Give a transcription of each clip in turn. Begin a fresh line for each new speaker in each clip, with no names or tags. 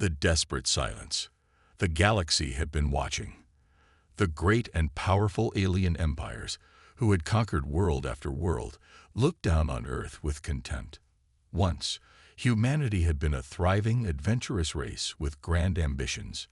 The desperate silence. The galaxy had been watching. The great and powerful alien empires, who had conquered world after world, looked down on Earth with contempt. Once, humanity had been a thriving, adventurous race with grand ambitions.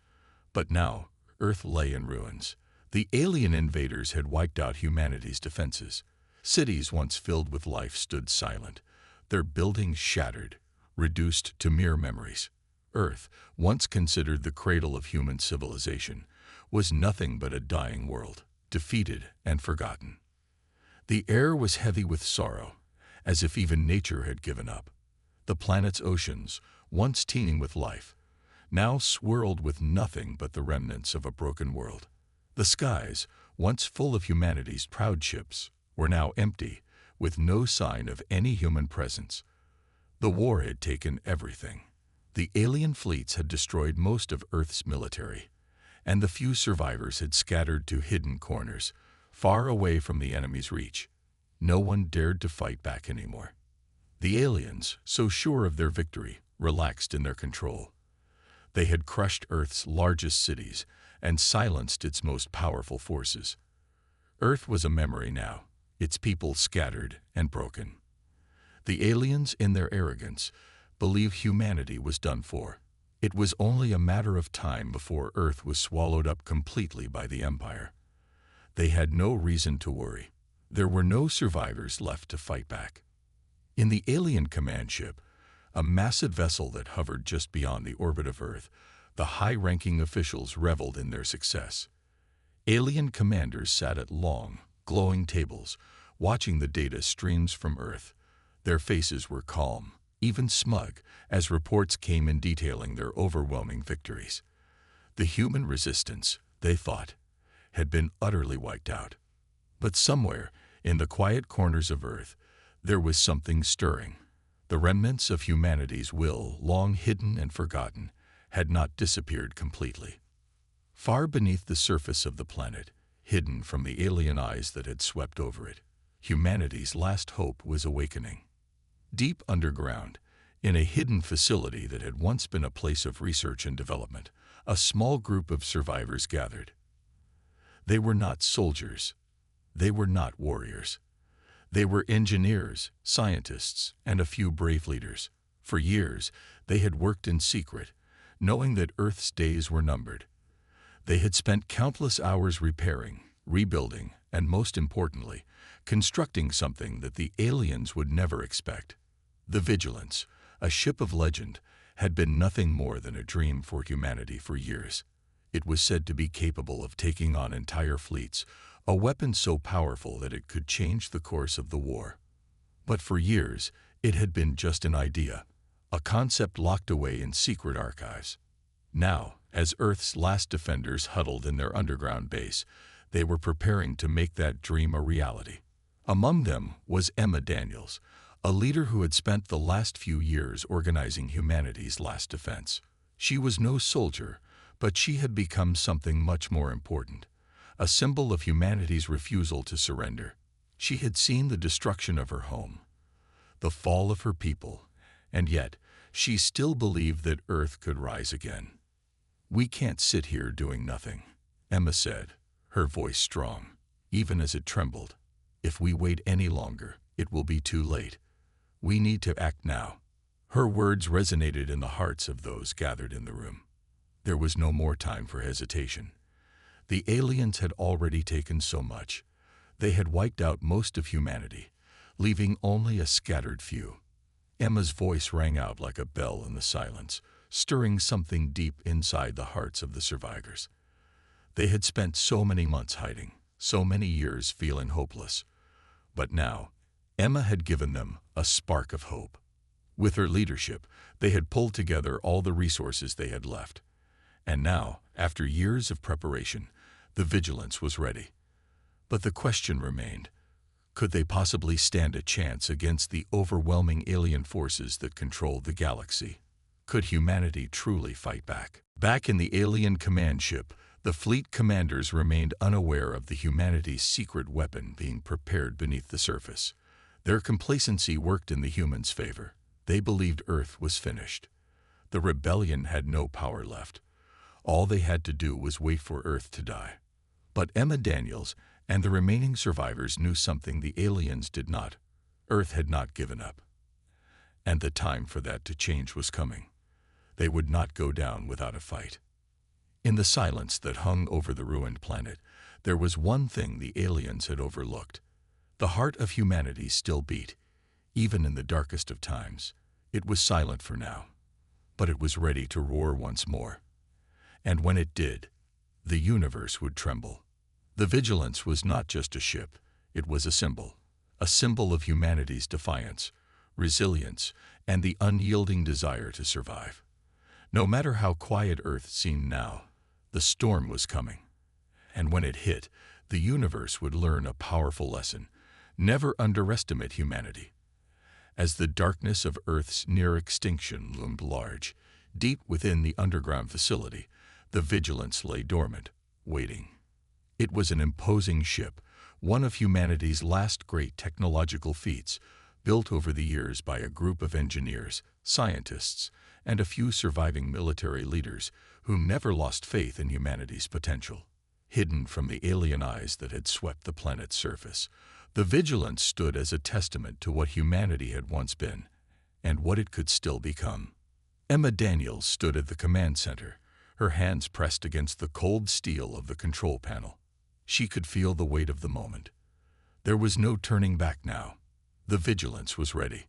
But now, Earth lay in ruins. The alien invaders had wiped out humanity's defenses. Cities once filled with life stood silent, their buildings shattered, reduced to mere memories. Earth, once considered the cradle of human civilization, was nothing but a dying world, defeated and forgotten. The air was heavy with sorrow, as if even nature had given up. The planet's oceans, once teeming with life, now swirled with nothing but the remnants of a broken world. The skies, once full of humanity's proud ships, were now empty, with no sign of any human presence. The war had taken everything. The alien fleets had destroyed most of Earth's military, and the few survivors had scattered to hidden corners, far away from the enemy's reach. No one dared to fight back anymore. The aliens, so sure of their victory, relaxed in their control. They had crushed Earth's largest cities and silenced its most powerful forces. Earth was a memory now, its people scattered and broken. The aliens, in their arrogance, believed humanity was done for. It was only a matter of time before Earth was swallowed up completely by the Empire. They had no reason to worry. There were no survivors left to fight back. In the alien command ship, a massive vessel that hovered just beyond the orbit of Earth, the high-ranking officials reveled in their success. Alien commanders sat at long, glowing tables, watching the data streams from Earth. Their faces were calm, even smug, as reports came in detailing their overwhelming victories. The human resistance, they thought, had been utterly wiped out. But somewhere, in the quiet corners of Earth, there was something stirring. The remnants of humanity's will, long hidden and forgotten, had not disappeared completely. Far beneath the surface of the planet, hidden from the alien eyes that had swept over it, humanity's last hope was awakening. Deep underground, in a hidden facility that had once been a place of research and development, a small group of survivors gathered. They were not soldiers. They were not warriors. They were engineers, scientists, and a few brave leaders. For years, they had worked in secret, knowing that Earth's days were numbered. They had spent countless hours repairing, rebuilding, and most importantly, constructing something that the aliens would never expect. The Vigilance, a ship of legend, had been nothing more than a dream for humanity for years. It was said to be capable of taking on entire fleets, a weapon so powerful that it could change the course of the war. But for years, it had been just an idea, a concept locked away in secret archives. Now, as Earth's last defenders huddled in their underground base, they were preparing to make that dream a reality. Among them was Emma Daniels, a leader who had spent the last few years organizing humanity's last defense. She was no soldier, but she had become something much more important, a symbol of humanity's refusal to surrender. She had seen the destruction of her home, the fall of her people, and yet she still believed that Earth could rise again. "We can't sit here doing nothing," Emma said, her voice strong, even as it trembled. "If we wait any longer, it will be too late. We need to act now." Her words resonated in the hearts of those gathered in the room. There was no more time for hesitation. The aliens had already taken so much. They had wiped out most of humanity, leaving only a scattered few. Emma's voice rang out like a bell in the silence, stirring something deep inside the hearts of the survivors. They had spent so many months hiding, so many years feeling hopeless. But now, Emma had given them a spark of hope. With her leadership, they had pulled together all the resources they had left. And now, after years of preparation, the Vigilance was ready. But the question remained, could they possibly stand a chance against the overwhelming alien forces that controlled the galaxy? Could humanity truly fight back? Back in the alien command ship, the fleet commanders remained unaware of the humanity's secret weapon being prepared beneath the surface. Their complacency worked in the humans' favor. They believed Earth was finished. The rebellion had no power left. All they had to do was wait for Earth to die. But Emma Daniels and the remaining survivors knew something the aliens did not. Earth had not given up. And the time for that to change was coming. They would not go down without a fight. In the silence that hung over the ruined planet, there was one thing the aliens had overlooked. The heart of humanity still beat, even in the darkest of times. It was silent for now, but it was ready to roar once more. And when it did, the universe would tremble. The Vigilance was not just a ship, it was a symbol of humanity's defiance, resilience, and the unyielding desire to survive. No matter how quiet Earth seemed now, the storm was coming. And when it hit, the universe would learn a powerful lesson: never underestimate humanity. As the darkness of Earth's near extinction loomed large, deep within the underground facility, the Vigilance lay dormant, waiting. It was an imposing ship, one of humanity's last great technological feats, built over the years by a group of engineers, scientists, and a few surviving military leaders who never lost faith in humanity's potential. Hidden from the alien eyes that had swept the planet's surface, the Vigilance stood as a testament to what humanity had once been, and what it could still become. Emma Daniels stood at the command center, her hands pressed against the cold steel of the control panel. She could feel the weight of the moment. There was no turning back now. The Vigilance was ready.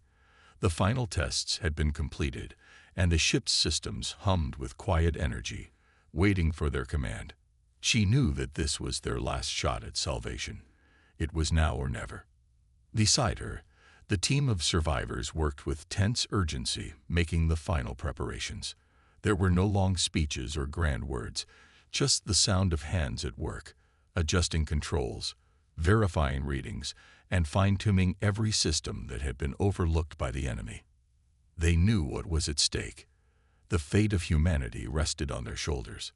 The final tests had been completed, and the ship's systems hummed with quiet energy, waiting for their command. She knew that this was their last shot at salvation. It was now or never. Beside her, the team of survivors worked with tense urgency, making the final preparations. There were no long speeches or grand words, just the sound of hands at work, adjusting controls, verifying readings, and fine-tuning every system that had been overlooked by the enemy. They knew what was at stake. The fate of humanity rested on their shoulders.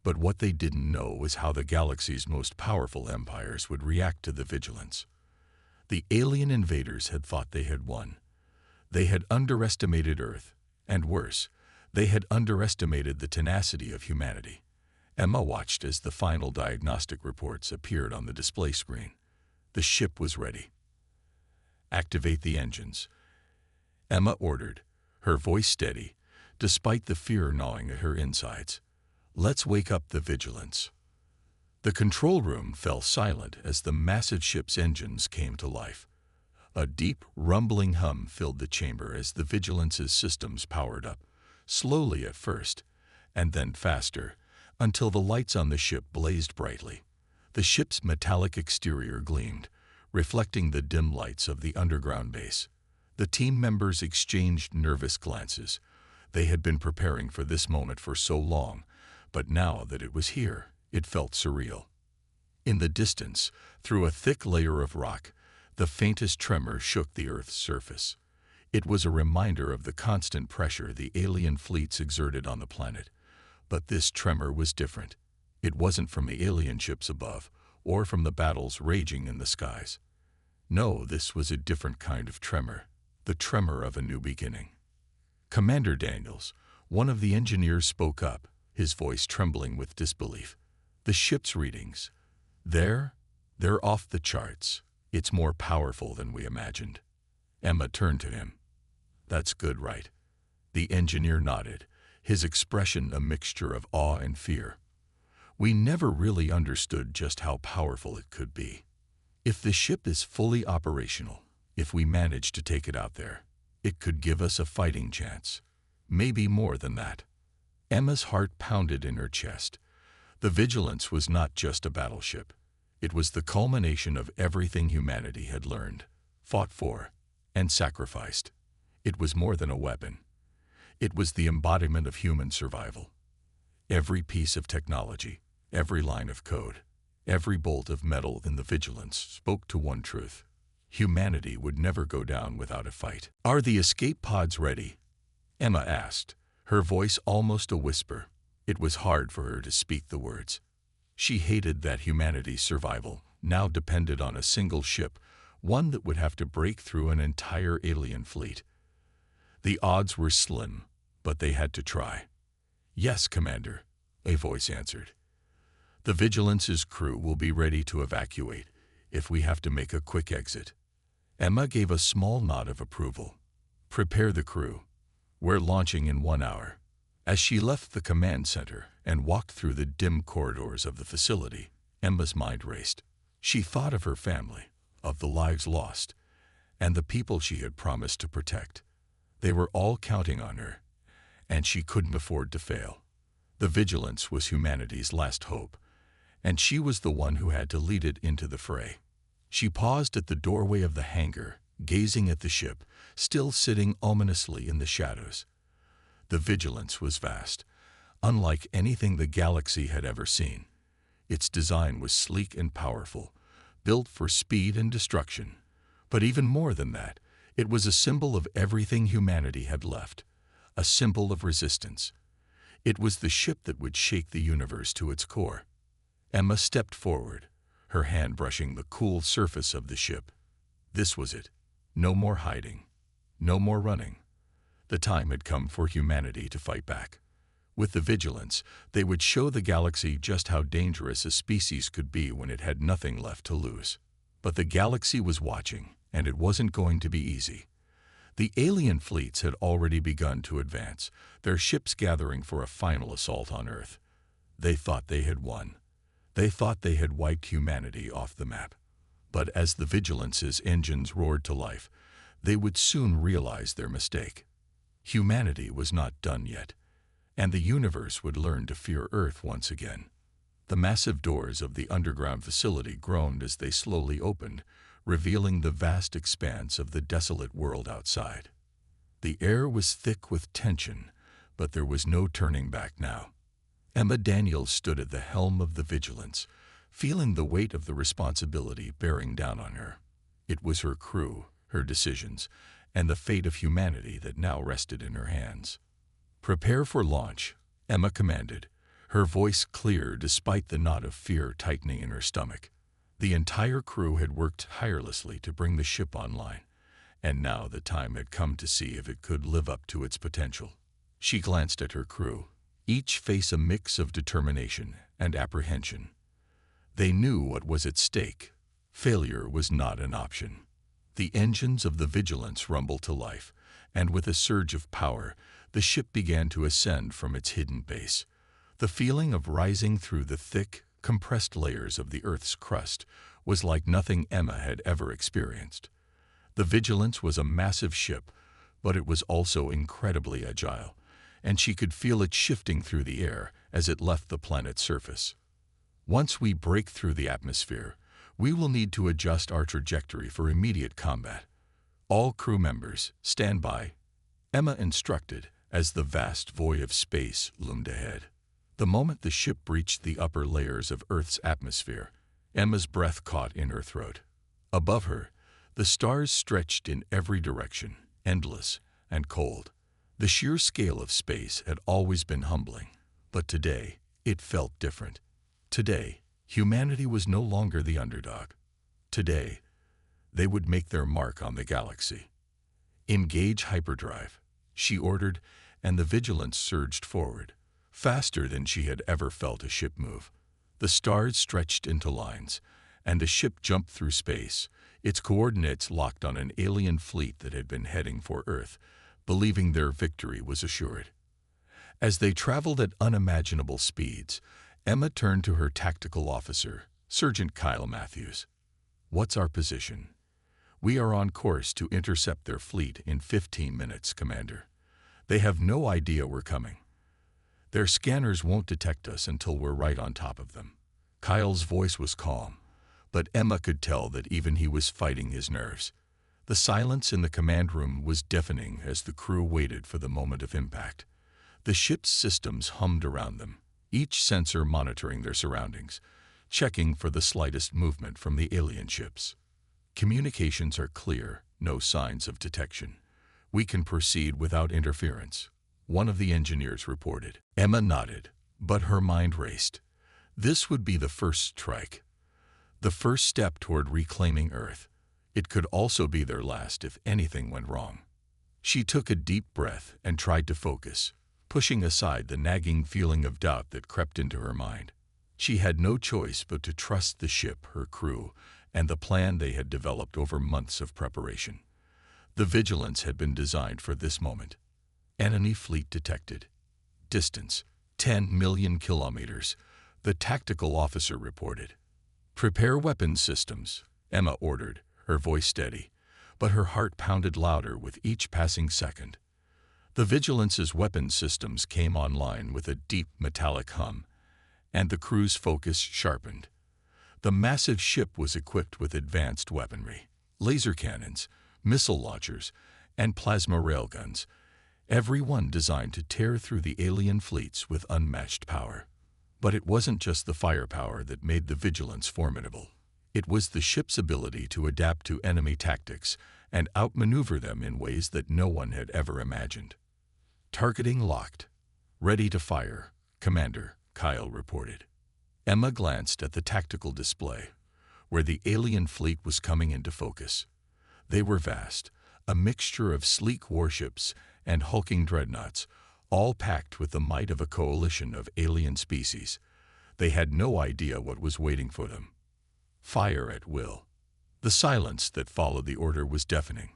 But what they didn't know was how the galaxy's most powerful empires would react to the Vigilance. The alien invaders had thought they had won. They had underestimated Earth, and worse, they had underestimated the tenacity of humanity. Emma watched as the final diagnostic reports appeared on the display screen. The ship was ready. "Activate the engines," Emma ordered, her voice steady, despite the fear gnawing at her insides. "Let's wake up the Vigilance." The control room fell silent as the massive ship's engines came to life. A deep, rumbling hum filled the chamber as the Vigilance's systems powered up, slowly at first, and then faster, until the lights on the ship blazed brightly. The ship's metallic exterior gleamed, reflecting the dim lights of the underground base. The team members exchanged nervous glances. They had been preparing for this moment for so long, but now that it was here, it felt surreal. In the distance, through a thick layer of rock, the faintest tremor shook the Earth's surface. It was a reminder of the constant pressure the alien fleets exerted on the planet. But this tremor was different. It wasn't from the alien ships above, or from the battles raging in the skies. No, this was a different kind of tremor, the tremor of a new beginning. Commander Daniels, one of the engineers, spoke up, his voice trembling with disbelief. "The ship's readings. They're off the charts. It's more powerful than we imagined." Emma turned to him. "That's good, right?" The engineer nodded, his expression a mixture of awe and fear. "We never really understood just how powerful it could be. If the ship is fully operational, if we manage to take it out there, it could give us a fighting chance. Maybe more than that." Emma's heart pounded in her chest. The Vigilance was not just a battleship. It was the culmination of everything humanity had learned, fought for, and sacrificed. It was more than a weapon. It was the embodiment of human survival. Every piece of technology, every line of code, every bolt of metal in the Vigilance spoke to one truth: humanity would never go down without a fight. "Are the escape pods ready?" Emma asked, her voice almost a whisper. It was hard for her to speak the words. She hated that humanity's survival now depended on a single ship, one that would have to break through an entire alien fleet. The odds were slim, but they had to try. "Yes, Commander," a voice answered. "The Vigilance's crew will be ready to evacuate if we have to make a quick exit." Emma gave a small nod of approval. "Prepare the crew. We're launching in 1 hour." As she left the command center and walked through the dim corridors of the facility, Emma's mind raced. She thought of her family, of the lives lost, and the people she had promised to protect. They were all counting on her, and she couldn't afford to fail. The Vigilance was humanity's last hope, and she was the one who had to lead it into the fray. She paused at the doorway of the hangar, gazing at the ship, still sitting ominously in the shadows. The Vigilance was vast, unlike anything the galaxy had ever seen. Its design was sleek and powerful, built for speed and destruction. But even more than that, it was a symbol of everything humanity had left, a symbol of resistance. It was the ship that would shake the universe to its core. Emma stepped forward, her hand brushing the cool surface of the ship. This was it. No more hiding. No more running. The time had come for humanity to fight back. With the Vigilance, they would show the galaxy just how dangerous a species could be when it had nothing left to lose. But the galaxy was watching, and it wasn't going to be easy. The alien fleets had already begun to advance, their ships gathering for a final assault on Earth. They thought they had won. They thought they had wiped humanity off the map. But as the Vigilance's engines roared to life, they would soon realize their mistake. Humanity was not done yet, and the universe would learn to fear Earth once again. The massive doors of the underground facility groaned as they slowly opened, revealing the vast expanse of the desolate world outside. The air was thick with tension, but there was no turning back now. Emma Daniels stood at the helm of the Vigilance, feeling the weight of the responsibility bearing down on her. It was her crew, her decisions, and the fate of humanity that now rested in her hands. "Prepare for launch," Emma commanded, her voice clear despite the knot of fear tightening in her stomach. The entire crew had worked tirelessly to bring the ship online, and now the time had come to see if it could live up to its potential. She glanced at her crew, each face a mix of determination and apprehension. They knew what was at stake. Failure was not an option. The engines of the Vigilance rumbled to life, and with a surge of power, the ship began to ascend from its hidden base. The feeling of rising through the thick, compressed layers of the Earth's crust was like nothing Emma had ever experienced. The Vigilance was a massive ship, but it was also incredibly agile, and she could feel it shifting through the air as it left the planet's surface. "Once we break through the atmosphere, we will need to adjust our trajectory for immediate combat. All crew members, stand by," Emma instructed as the vast void of space loomed ahead. The moment the ship breached the upper layers of Earth's atmosphere, Emma's breath caught in her throat. Above her, the stars stretched in every direction, endless and cold. The sheer scale of space had always been humbling, but today it felt different. Today, humanity was no longer the underdog. Today, they would make their mark on the galaxy. "Engage hyperdrive," she ordered, and the Vigilance surged forward, faster than she had ever felt a ship move. The stars stretched into lines, and the ship jumped through space, its coordinates locked on an alien fleet that had been heading for Earth, believing their victory was assured. As they traveled at unimaginable speeds, Emma turned to her tactical officer, Sergeant Kyle Matthews. "What's our position?" "We are on course to intercept their fleet in 15 minutes, Commander. They have no idea we're coming. Their scanners won't detect us until we're right on top of them." Kyle's voice was calm, but Emma could tell that even he was fighting his nerves. The silence in the command room was deafening as the crew waited for the moment of impact. The ship's systems hummed around them, each sensor monitoring their surroundings, checking for the slightest movement from the alien ships. "Communications are clear, no signs of detection. We can proceed without interference," one of the engineers reported. Emma nodded, but her mind raced. This would be the first strike, the first step toward reclaiming Earth. It could also be their last if anything went wrong. She took a deep breath and tried to focus, pushing aside the nagging feeling of doubt that crept into her mind. She had no choice but to trust the ship, her crew, and the plan they had developed over months of preparation. The Vigilance had been designed for this moment. Enemy fleet detected. Distance, 10 million kilometers, the tactical officer reported. Prepare weapons systems, Emma ordered, her voice steady, but her heart pounded louder with each passing second. The Vigilance's weapons systems came online with a deep metallic hum, and the crew's focus sharpened. The massive ship was equipped with advanced weaponry, laser cannons, missile launchers, and plasma railguns, every one designed to tear through the alien fleets with unmatched power. But it wasn't just the firepower that made the Vigilance formidable. It was the ship's ability to adapt to enemy tactics and outmaneuver them in ways that no one had ever imagined. Targeting locked. Ready to fire, Commander, Kyle reported. Emma glanced at the tactical display, where the alien fleet was coming into focus. They were vast, a mixture of sleek warships and hulking dreadnoughts, all packed with the might of a coalition of alien species. They had no idea what was waiting for them. Fire at will. The silence that followed the order was deafening.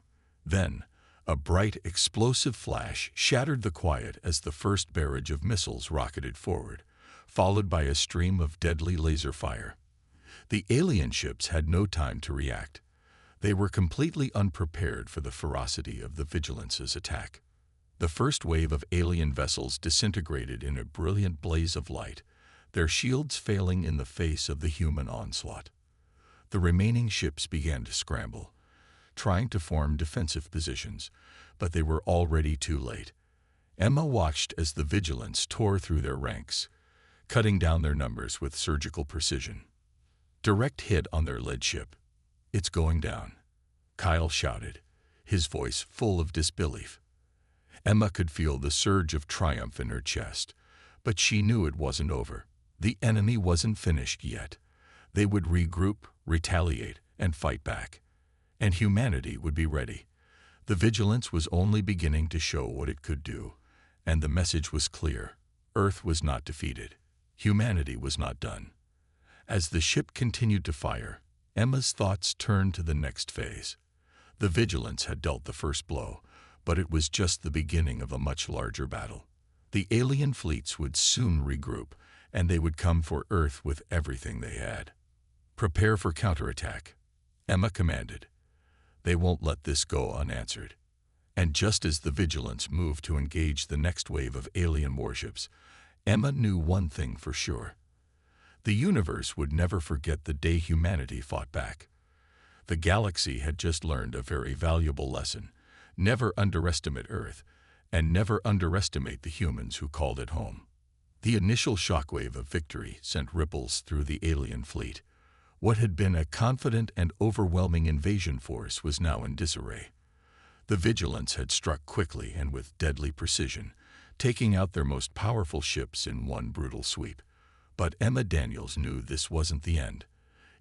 Then, a bright, explosive flash shattered the quiet as the first barrage of missiles rocketed forward, followed by a stream of deadly laser fire. The alien ships had no time to react. They were completely unprepared for the ferocity of the Vigilance's attack. The first wave of alien vessels disintegrated in a brilliant blaze of light, their shields failing in the face of the human onslaught. The remaining ships began to scramble, trying to form defensive positions, but they were already too late. Emma watched as the Vigilance tore through their ranks, cutting down their numbers with surgical precision. Direct hit on their lead ship. "It's going down," Kyle shouted, his voice full of disbelief. Emma could feel the surge of triumph in her chest, but she knew it wasn't over. The enemy wasn't finished yet. They would regroup, retaliate, and fight back. And humanity would be ready. The Vigilance was only beginning to show what it could do, and the message was clear. Earth was not defeated. Humanity was not done. As the ship continued to fire, Emma's thoughts turned to the next phase. The Vigilance had dealt the first blow, but it was just the beginning of a much larger battle. The alien fleets would soon regroup, and they would come for Earth with everything they had. "Prepare for counterattack," Emma commanded. "They won't let this go unanswered." And just as the Vigilance moved to engage the next wave of alien warships, Emma knew one thing for sure. The universe would never forget the day humanity fought back. The galaxy had just learned a very valuable lesson. Never underestimate Earth, and never underestimate the humans who called it home. The initial shockwave of victory sent ripples through the alien fleet. What had been a confident and overwhelming invasion force was now in disarray. The Vigilance had struck quickly and with deadly precision, taking out their most powerful ships in one brutal sweep. But Emma Daniels knew this wasn't the end.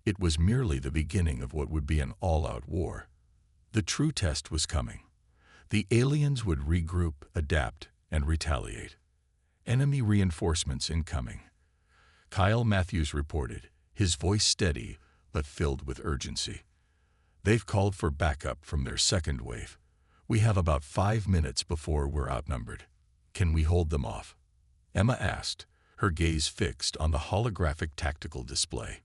It was merely the beginning of what would be an all-out war. The true test was coming. The aliens would regroup, adapt, and retaliate. Enemy reinforcements incoming. Kyle Matthews reported, his voice steady but filled with urgency. "They've called for backup from their second wave. We have about 5 minutes before we're outnumbered. Can we hold them off?" Emma asked, her gaze fixed on the holographic tactical display.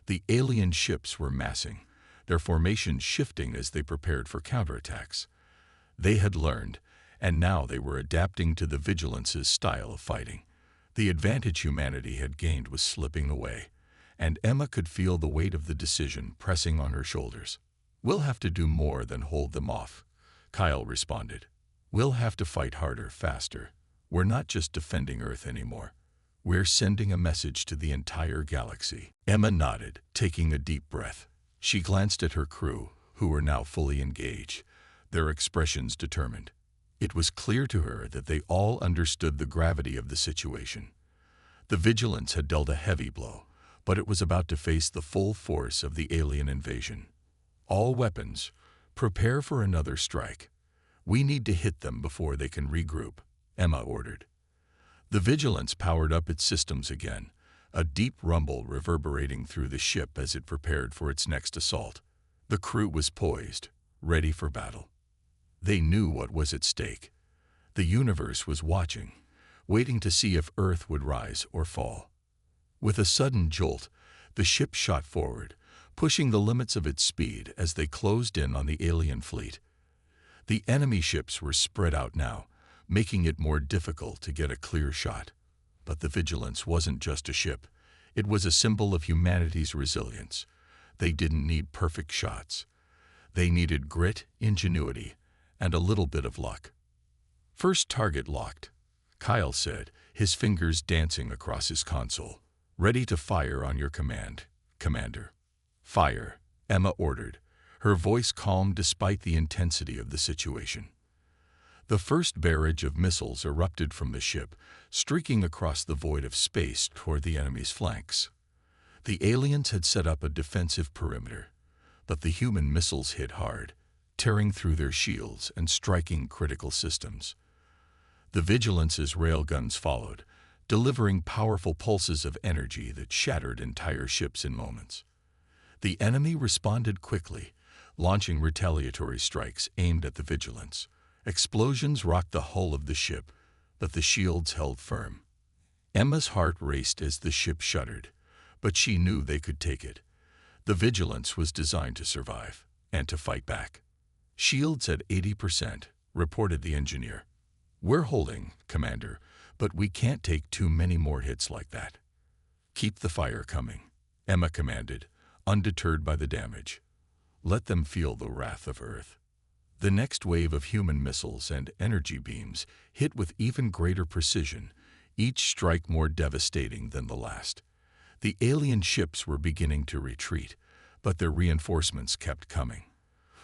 The alien ships were massing, their formations shifting as they prepared for counterattacks. They had learned, and now they were adapting to the Vigilance's style of fighting. The advantage humanity had gained was slipping away, and Emma could feel the weight of the decision pressing on her shoulders. "We'll have to do more than hold them off," Kyle responded. "We'll have to fight harder, faster. We're not just defending Earth anymore. We're sending a message to the entire galaxy." Emma nodded, taking a deep breath. She glanced at her crew, who were now fully engaged, their expressions determined. It was clear to her that they all understood the gravity of the situation. The Vigilance had dealt a heavy blow, but it was about to face the full force of the alien invasion. "All weapons, prepare for another strike. "We need to hit them before they can regroup," Emma ordered. The Vigilance powered up its systems again, a deep rumble reverberating through the ship as it prepared for its next assault. The crew was poised, ready for battle. They knew what was at stake. The universe was watching, waiting to see if Earth would rise or fall. With a sudden jolt, the ship shot forward, pushing the limits of its speed as they closed in on the alien fleet. The enemy ships were spread out now, making it more difficult to get a clear shot. But the Vigilance wasn't just a ship. It was a symbol of humanity's resilience. They didn't need perfect shots. They needed grit, ingenuity, and a little bit of luck. "First target locked," Kyle said, his fingers dancing across his console. "Ready to fire on your command, Commander." "Fire," Emma ordered, her voice calm despite the intensity of the situation. The first barrage of missiles erupted from the ship, streaking across the void of space toward the enemy's flanks. The aliens had set up a defensive perimeter, but the human missiles hit hard, tearing through their shields and striking critical systems. The Vigilance's railguns followed, delivering powerful pulses of energy that shattered entire ships in moments. The enemy responded quickly, launching retaliatory strikes aimed at the Vigilance. Explosions rocked the hull of the ship, but the shields held firm. Emma's heart raced as the ship shuddered, but she knew they could take it. The Vigilance was designed to survive and to fight back. "Shields at 80%, reported the engineer. "We're holding, Commander, but we can't take too many more hits like that." "Keep the fire coming," Emma commanded, undeterred by the damage. "Let them feel the wrath of Earth." The next wave of human missiles and energy beams hit with even greater precision, each strike more devastating than the last. The alien ships were beginning to retreat, but their reinforcements kept coming.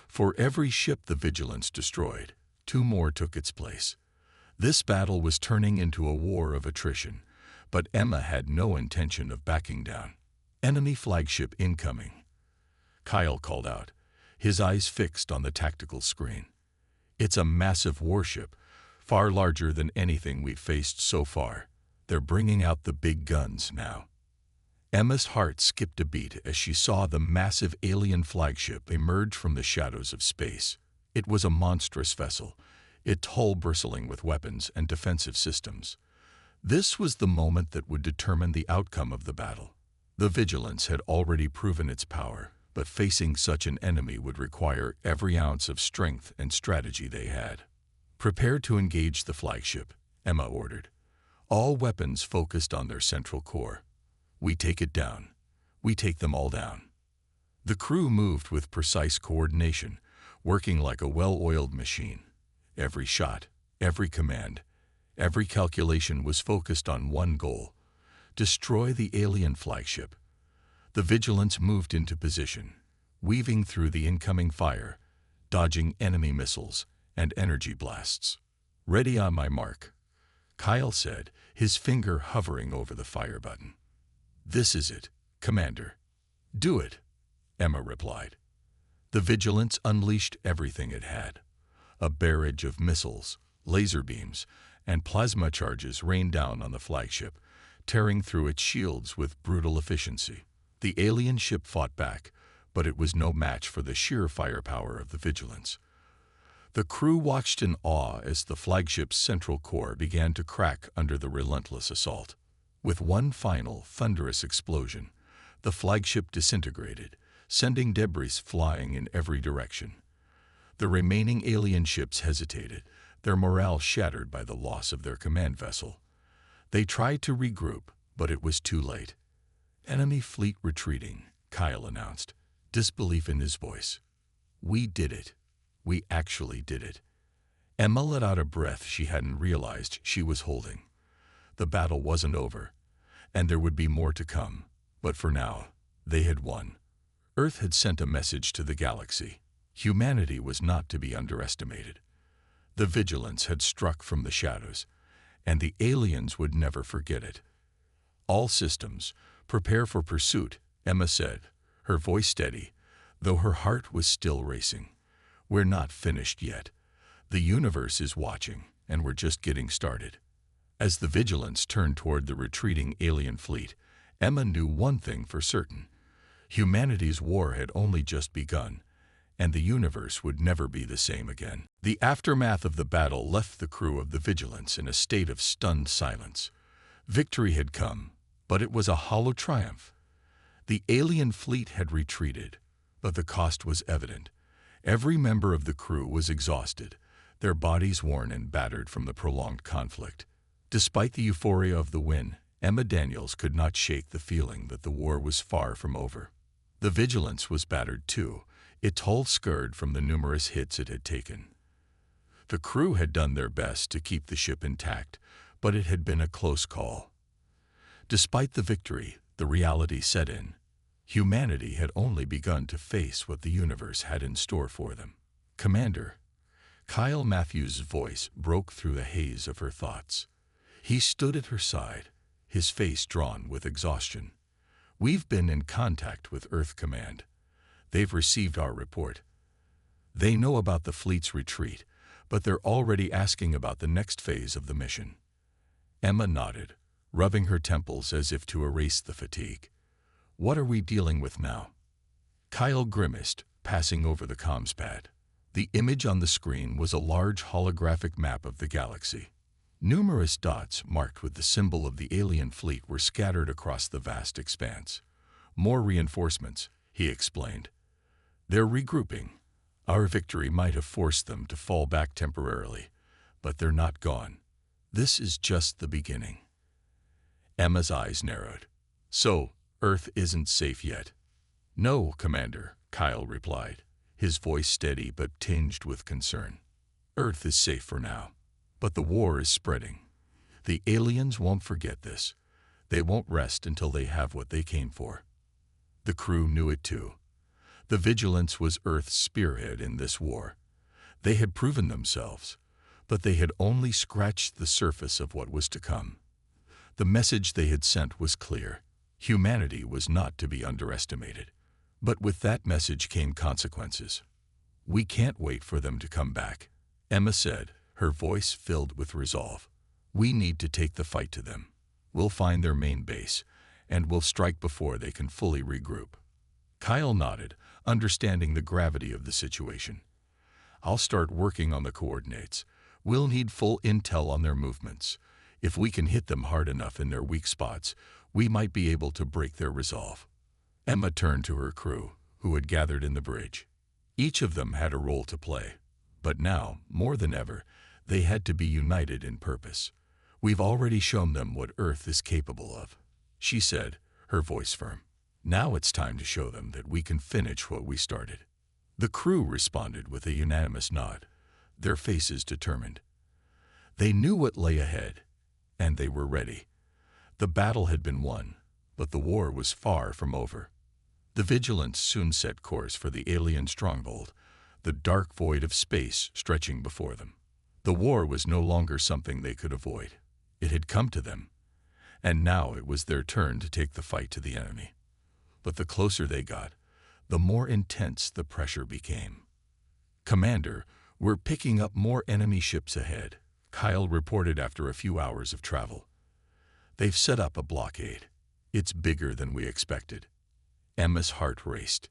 For every ship the Vigilance destroyed, 2 more took its place. This battle was turning into a war of attrition, but Emma had no intention of backing down. "Enemy flagship incoming," Kyle called out, his eyes fixed on the tactical screen. "It's a massive warship, far larger than anything we've faced so far. They're bringing out the big guns now." Emma's heart skipped a beat as she saw the massive alien flagship emerge from the shadows of space. It was a monstrous vessel, its hull bristling with weapons and defensive systems. This was the moment that would determine the outcome of the battle. The Vigilance had already proven its power, but facing such an enemy would require every ounce of strength and strategy they had. "Prepare to engage the flagship," Emma ordered. "All weapons focused on their central core. We take it down. We take them all down." The crew moved with precise coordination, working like a well-oiled machine. Every shot, every command, every calculation was focused on one goal: destroy the alien flagship. The Vigilance moved into position, weaving through the incoming fire, dodging enemy missiles and energy blasts. "Ready on my mark," Kyle said, his finger hovering over the fire button. "This is it, Commander." "Do it," Emma replied. The Vigilance unleashed everything it had. A barrage of missiles, laser beams, and plasma charges rained down on the flagship, tearing through its shields with brutal efficiency. The alien ship fought back, but it was no match for the sheer firepower of the Vigilance. The crew watched in awe as the flagship's central core began to crack under the relentless assault. With one final, thunderous explosion, the flagship disintegrated, sending debris flying in every direction. The remaining alien ships hesitated, their morale shattered by the loss of their command vessel. They tried to regroup, but it was too late. "Enemy fleet retreating," Kyle announced, disbelief in his voice. "We did it. We actually did it." Emma let out a breath she hadn't realized she was holding. The battle wasn't over, and there would be more to come, but for now, they had won. Earth had sent a message to the galaxy. Humanity was not to be underestimated. The Vigilance had struck from the shadows, and the aliens would never forget it. "All systems, prepare for pursuit," Emma said, her voice steady, though her heart was still racing. "We're not finished yet. The universe is watching, and we're just getting started. As the Vigilance turned toward the retreating alien fleet, Emma knew one thing for certain. Humanity's war had only just begun, and the universe would never be the same again. The aftermath of the battle left the crew of the Vigilance in a state of stunned silence. Victory had come, but it was a hollow triumph. The alien fleet had retreated, but the cost was evident. Every member of the crew was exhausted, their bodies worn and battered from the prolonged conflict. Despite the euphoria of the win, Emma Daniels could not shake the feeling that the war was far from over. The Vigilance was battered too, its hull scarred from the numerous hits it had taken. The crew had done their best to keep the ship intact, but it had been a close call. Despite the victory, the reality set in. Humanity had only begun to face what the universe had in store for them. "Commander," Kyle Matthews' voice broke through the haze of her thoughts. He stood at her side, his face drawn with exhaustion. "We've been in contact with Earth Command. They've received our report. They know about the fleet's retreat, but they're already asking about the next phase of the mission." Emma nodded, rubbing her temples as if to erase the fatigue. "What are we dealing with now?" Kyle grimaced, passing over the comms pad. The image on the screen was a large holographic map of the galaxy. Numerous dots marked with the symbol of the alien fleet were scattered across the vast expanse. "More reinforcements," he explained. "They're regrouping. Our victory might have forced them to fall back temporarily, but they're not gone. This is just the beginning." Emma's eyes narrowed. "So, Earth isn't safe yet?" "No, Commander," Kyle replied, his voice steady but tinged with concern. "Earth is safe for now, but the war is spreading. The aliens won't forget this. They won't rest until they have what they came for." The crew knew it too. The Vigilance was Earth's spearhead in this war. They had proven themselves, but they had only scratched the surface of what was to come. The message they had sent was clear. Humanity was not to be underestimated. But with that message came consequences. "We can't wait for them to come back," Emma said, her voice filled with resolve. "We need to take the fight to them. We'll find their main base, and we'll strike before they can fully regroup." Kyle nodded, understanding the gravity of the situation. "I'll start working on the coordinates. We'll need full intel on their movements. If we can hit them hard enough in their weak spots, we might be able to break their resolve." Emma turned to her crew, who had gathered in the bridge. Each of them had a role to play, but now, more than ever, they had to be united in purpose. "We've already shown them what Earth is capable of," she said, her voice firm. "Now it's time to show them that we can finish what we started." The crew responded with a unanimous nod, their faces determined. They knew what lay ahead, and they were ready. The battle had been won, but the war was far from over. The Vigilance soon set course for the alien stronghold, the dark void of space stretching before them. The war was no longer something they could avoid. It had come to them, and now it was their turn to take the fight to the enemy. But the closer they got, the more intense the pressure became. "Commander, we're picking up more enemy ships ahead," Kyle reported after a few hours of travel. "They've set up a blockade. It's bigger than we expected." Emma's heart raced.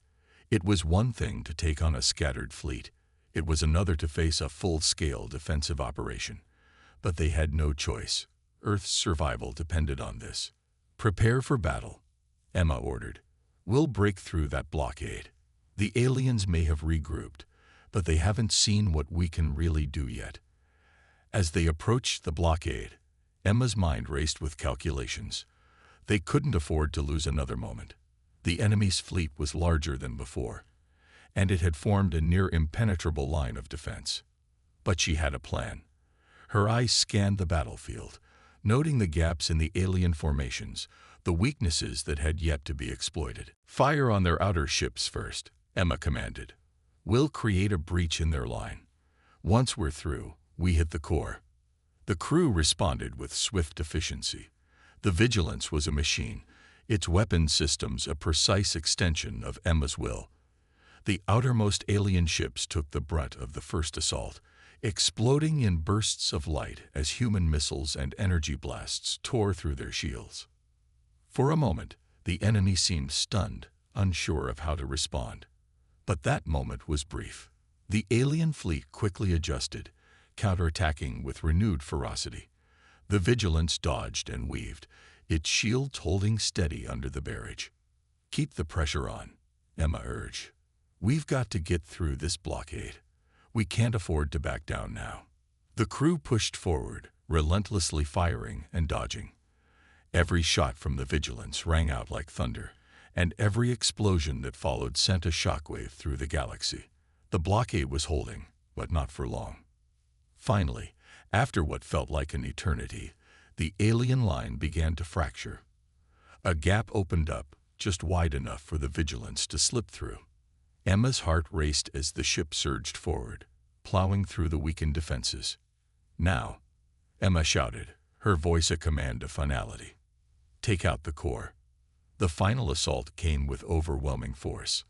It was one thing to take on a scattered fleet. It was another to face a full-scale defensive operation. But they had no choice. Earth's survival depended on this. "Prepare for battle," Emma ordered. "We'll break through that blockade. The aliens may have regrouped, but they haven't seen what we can really do yet." As they approached the blockade, Emma's mind raced with calculations. They couldn't afford to lose another moment. The enemy's fleet was larger than before, and it had formed a near impenetrable line of defense. But she had a plan. Her eyes scanned the battlefield, noting the gaps in the alien formations, the weaknesses that had yet to be exploited. "Fire on their outer ships first," Emma commanded. "We'll create a breach in their line. Once we're through, we hit the core." The crew responded with swift efficiency. The Vigilance was a machine, its weapon systems a precise extension of Emma's will. The outermost alien ships took the brunt of the first assault, exploding in bursts of light as human missiles and energy blasts tore through their shields. For a moment, the enemy seemed stunned, unsure of how to respond. But that moment was brief. The alien fleet quickly adjusted, counterattacking with renewed ferocity. The Vigilance dodged and weaved, its shields holding steady under the barrage. "Keep the pressure on," Emma urged. "We've got to get through this blockade. We can't afford to back down now." The crew pushed forward, relentlessly firing and dodging. Every shot from the Vigilance rang out like thunder, and every explosion that followed sent a shockwave through the galaxy. The blockade was holding, but not for long. Finally, after what felt like an eternity, the alien line began to fracture. A gap opened up, just wide enough for the Vigilance to slip through. Emma's heart raced as the ship surged forward, plowing through the weakened defenses. "Now," Emma shouted, her voice a command of finality. "Take out the core." The final assault came with overwhelming force.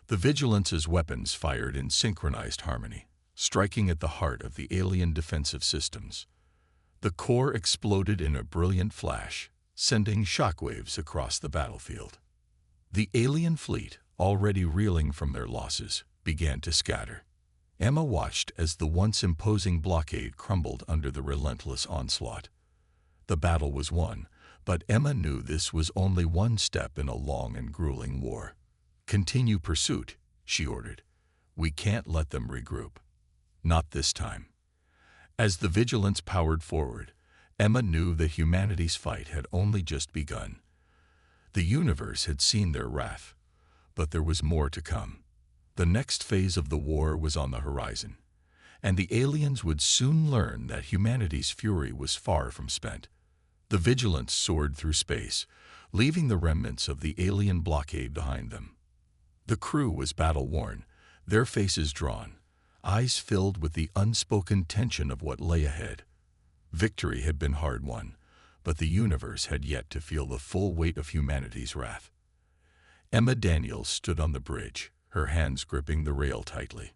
The Vigilance's weapons fired in synchronized harmony, striking at the heart of the alien defensive systems. The core exploded in a brilliant flash, sending shockwaves across the battlefield. The alien fleet, already reeling from their losses, began to scatter. Emma watched as the once imposing blockade crumbled under the relentless onslaught. The battle was won, but Emma knew this was only one step in a long and grueling war. "Continue pursuit," she ordered. "We can't let them regroup. Not this time." As the Vigilance powered forward, Emma knew that humanity's fight had only just begun. The universe had seen their wrath, but there was more to come. The next phase of the war was on the horizon, and the aliens would soon learn that humanity's fury was far from spent. The Vigilance soared through space, leaving the remnants of the alien blockade behind them. The crew was battle-worn, their faces drawn, eyes filled with the unspoken tension of what lay ahead. Victory had been hard won, but the universe had yet to feel the full weight of humanity's wrath. Emma Daniels stood on the bridge, her hands gripping the rail tightly.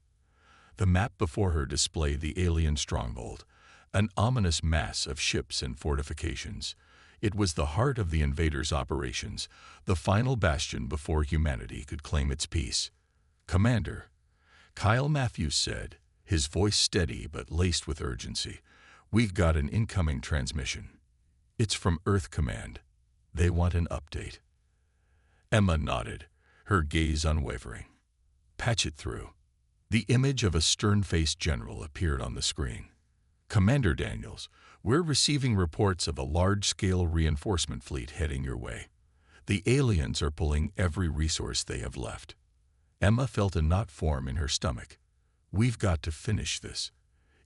The map before her displayed the alien stronghold, an ominous mass of ships and fortifications. It was the heart of the invaders' operations, the final bastion before humanity could claim its peace. "Commander," Kyle Matthews said, his voice steady but laced with urgency, "we've got an incoming transmission. It's from Earth Command. They want an update." Emma nodded, her gaze unwavering. "Patch it through." The image of a stern-faced general appeared on the screen. "Commander Daniels, we're receiving reports of a large-scale reinforcement fleet heading your way. The aliens are pulling every resource they have left." Emma felt a knot form in her stomach. "We've got to finish this.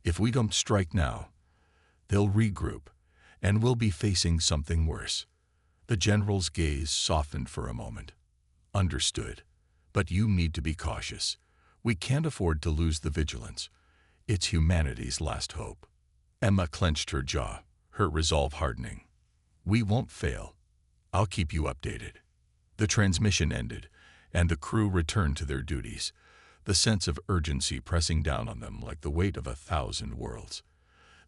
If we don't strike now, they'll regroup, and we'll be facing something worse." The general's gaze softened for a moment. "Understood. But you need to be cautious. We can't afford to lose the Vigilance. It's humanity's last hope." Emma clenched her jaw, her resolve hardening. "We won't fail. I'll keep you updated." The transmission ended, and the crew returned to their duties, the sense of urgency pressing down on them like the weight of 1,000 worlds.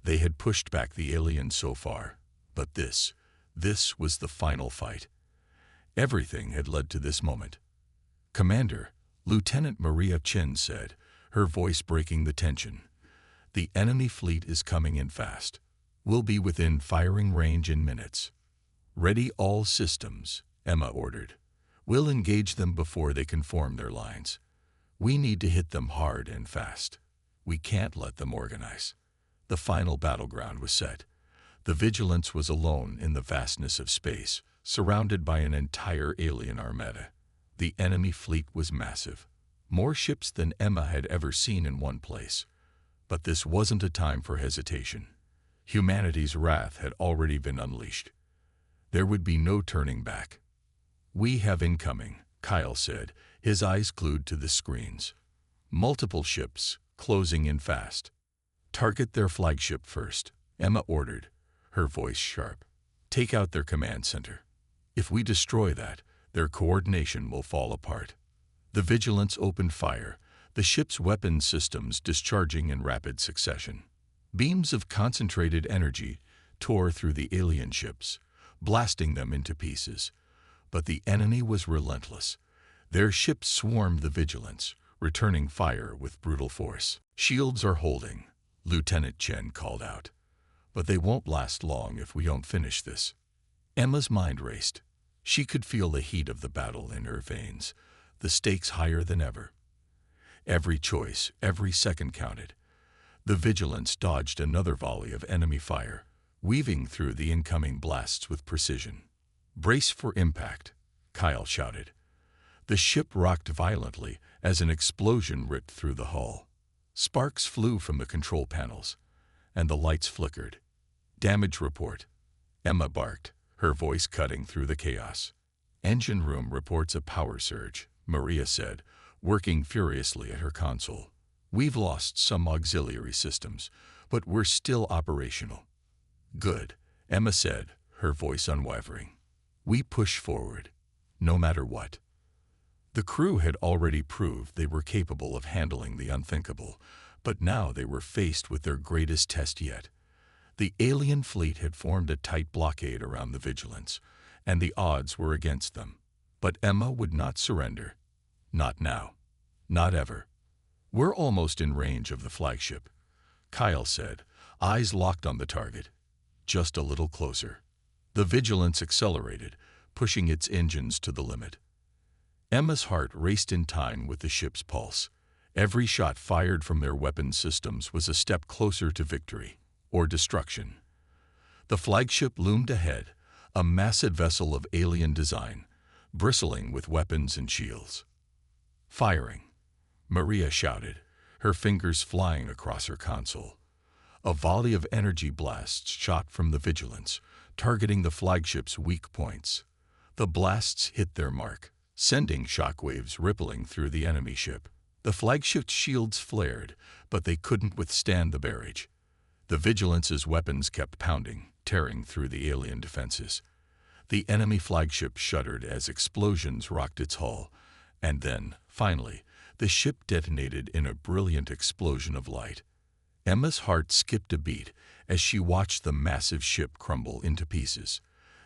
They had pushed back the aliens so far, but this was the final fight. Everything had led to this moment. "Commander," Lieutenant Maria Chin said, her voice breaking the tension, "the enemy fleet is coming in fast. We'll be within firing range in minutes." "Ready all systems," Emma ordered. "We'll engage them before they can form their lines. We need to hit them hard and fast. We can't let them organize." The final battleground was set. The Vigilance was alone in the vastness of space, surrounded by an entire alien armada. The enemy fleet was massive, more ships than Emma had ever seen in one place. But this wasn't a time for hesitation. Humanity's wrath had already been unleashed. There would be no turning back. "We have incoming," Kyle said, his eyes glued to the screens. "Multiple ships, closing in fast." "Target their flagship first," Emma ordered, her voice sharp. "Take out their command center. If we destroy that, their coordination will fall apart." The Vigilance opened fire, the ship's weapon systems discharging in rapid succession. Beams of concentrated energy tore through the alien ships, blasting them into pieces. But the enemy was relentless. Their ships swarmed the Vigilance, returning fire with brutal force. "Shields are holding," Lieutenant Chen called out. "But they won't last long if we don't finish this." Emma's mind raced. She could feel the heat of the battle in her veins, the stakes higher than ever. Every choice, every second counted. The Vigilance dodged another volley of enemy fire, weaving through the incoming blasts with precision. "Brace for impact," Kyle shouted. The ship rocked violently as an explosion ripped through the hull. Sparks flew from the control panels, and the lights flickered. "Damage report," Emma barked, her voice cutting through the chaos. "Engine room reports a power surge," Maria said, working furiously at her console. "We've lost some auxiliary systems, but we're still operational." "Good," Emma said, her voice unwavering. "We push forward, no matter what." The crew had already proved they were capable of handling the unthinkable, but now they were faced with their greatest test yet. The alien fleet had formed a tight blockade around the Vigilance, and the odds were against them. But Emma would not surrender. Not now. Not ever. "We're almost in range of the flagship," Kyle said, eyes locked on the target. "Just a little closer." The Vigilance accelerated, pushing its engines to the limit. Emma's heart raced in time with the ship's pulse. Every shot fired from their weapon systems was a step closer to victory or destruction. The flagship loomed ahead, a massive vessel of alien design, bristling with weapons and shields. "Firing," Maria shouted, her fingers flying across her console. A volley of energy blasts shot from the Vigilance, targeting the flagship's weak points. The blasts hit their mark, sending shockwaves rippling through the enemy ship. The flagship's shields flared, but they couldn't withstand the barrage. The Vigilance's weapons kept pounding, tearing through the alien defenses. The enemy flagship shuddered as explosions rocked its hull, and then, finally, the ship detonated in a brilliant explosion of light. Emma's heart skipped a beat as she watched the massive ship crumble into pieces.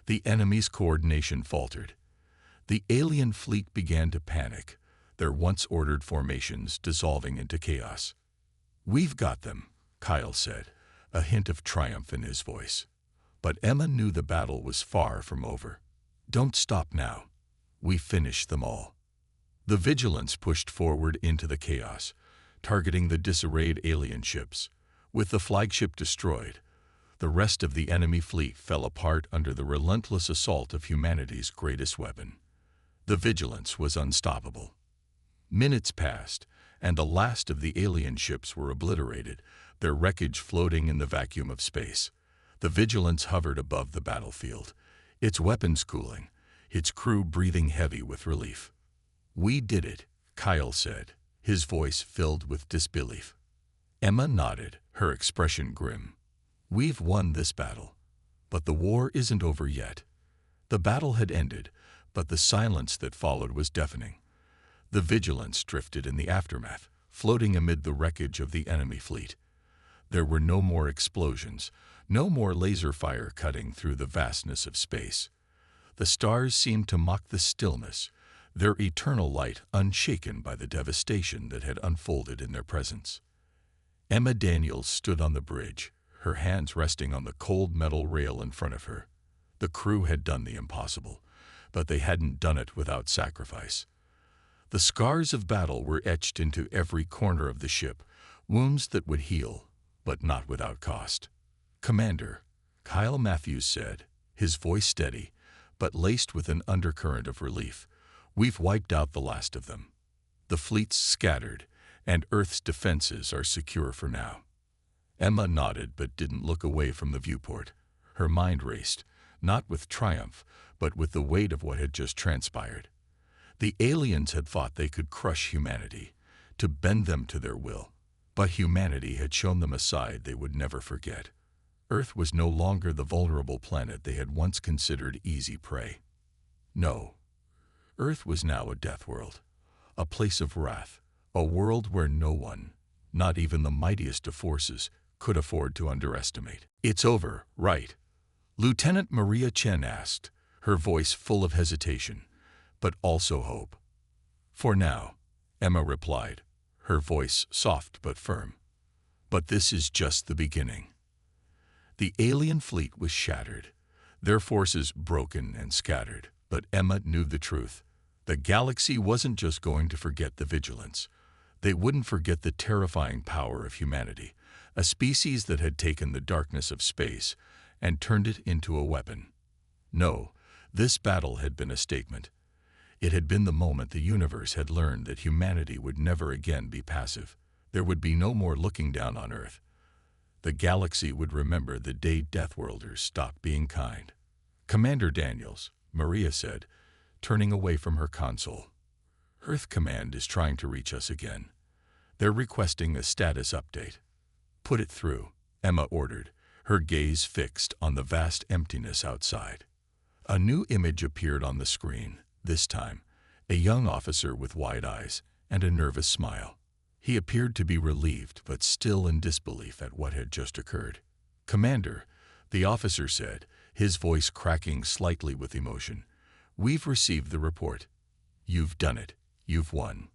The enemy's coordination faltered. The alien fleet began to panic, their once-ordered formations dissolving into chaos. "We've got them," Kyle said, a hint of triumph in his voice. But Emma knew the battle was far from over. "Don't stop now. We finished them all." The Vigilance pushed forward into the chaos, targeting the disarrayed alien ships. With the flagship destroyed, the rest of the enemy fleet fell apart under the relentless assault of humanity's greatest weapon. The Vigilance was unstoppable. Minutes passed, and the last of the alien ships were obliterated, their wreckage floating in the vacuum of space. The Vigilance hovered above the battlefield, its weapons cooling, its crew breathing heavy with relief. "We did it," Kyle said, his voice filled with disbelief. Emma nodded, her expression grim. "We've won this battle. But the war isn't over yet." The battle had ended, but the silence that followed was deafening. The Vigilance drifted in the aftermath, floating amid the wreckage of the enemy fleet. There were no more explosions, no more laser fire cutting through the vastness of space. The stars seemed to mock the stillness, their eternal light unshaken by the devastation that had unfolded in their presence. Emma Daniels stood on the bridge, her hands resting on the cold metal rail in front of her. The crew had done the impossible, but they hadn't done it without sacrifice. The scars of battle were etched into every corner of the ship, wounds that would heal, but not without cost. "Commander," Kyle Matthews said, his voice steady, but laced with an undercurrent of relief, "we've wiped out the last of them. The fleet's scattered, and Earth's defenses are secure for now." Emma nodded but didn't look away from the viewport. Her mind raced, not with triumph, but with the weight of what had just transpired. The aliens had thought they could crush humanity, to bend them to their will. But humanity had shown them a side they would never forget. Earth was no longer the vulnerable planet they had once considered easy prey. No. Earth was now a death world, a place of wrath, A world where no one, not even the mightiest of forces, could afford to underestimate. "It's over, right?" Lieutenant Maria Chen asked, her voice full of hesitation, but also hope. "For now," Emma replied, her voice soft but firm. "But this is just the beginning." The alien fleet was shattered, their forces broken and scattered, but Emma knew the truth. The galaxy wasn't just going to forget the vigilance. They wouldn't forget the terrifying power of humanity, a species that had taken the darkness of space and turned it into a weapon. No, this battle had been a statement. It had been the moment the universe had learned that humanity would never again be passive. There would be no more looking down on Earth. The galaxy would remember the day Deathworlders stopped being kind. "Commander Daniels," Maria said, turning away from her console. "Earth Command is trying to reach us again. They're requesting a status update." "Put it through," Emma ordered, her gaze fixed on the vast emptiness outside. A new image appeared on the screen, this time, a young officer with wide eyes and a nervous smile. He appeared to be relieved but still in disbelief at what had just occurred. "Commander," the officer said, his voice cracking slightly with emotion, "we've received the report. You've done it. You've won."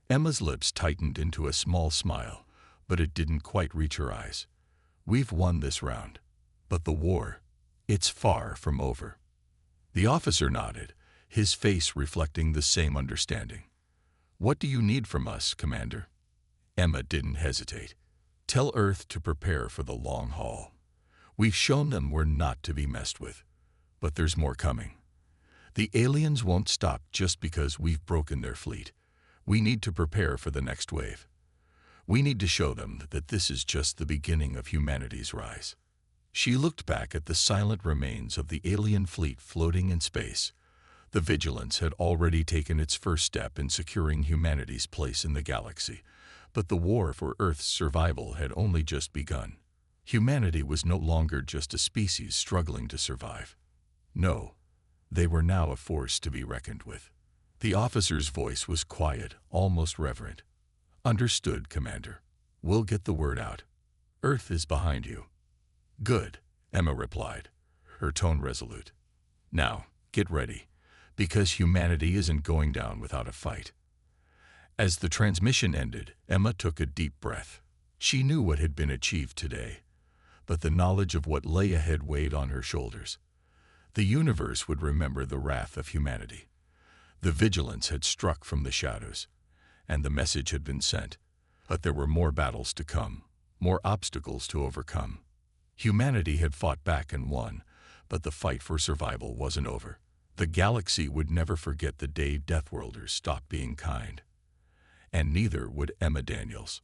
Emma's lips tightened into a small smile, but it didn't quite reach her eyes. "We've won this round. But the war, it's far from over." The officer nodded, his face reflecting the same understanding. "What do you need from us, Commander?" Emma didn't hesitate. "Tell Earth to prepare for the long haul. We've shown them we're not to be messed with, but there's more coming. The aliens won't stop just because we've broken their fleet. We need to prepare for the next wave. We need to show them that this is just the beginning of humanity's rise." She looked back at the silent remains of the alien fleet floating in space. The Vigilance had already taken its first step in securing humanity's place in the galaxy, but the war for Earth's survival had only just begun. Humanity was no longer just a species struggling to survive. No, they were now a force to be reckoned with. The officer's voice was quiet, almost reverent. "Understood, Commander. We'll get the word out. Earth is behind you." "Good," Emma replied, her tone resolute. "Now, get ready, because humanity isn't going down without a fight." As the transmission ended, Emma took a deep breath. She knew what had been achieved today, but the knowledge of what lay ahead weighed on her shoulders. The universe would remember the wrath of humanity. The Vigilance had struck from the shadows, and the message had been sent, but there were more battles to come, more obstacles to overcome. Humanity had fought back and won, but the fight for survival wasn't over. The galaxy would never forget the day Deathworlders stopped being kind. And neither would Emma Daniels.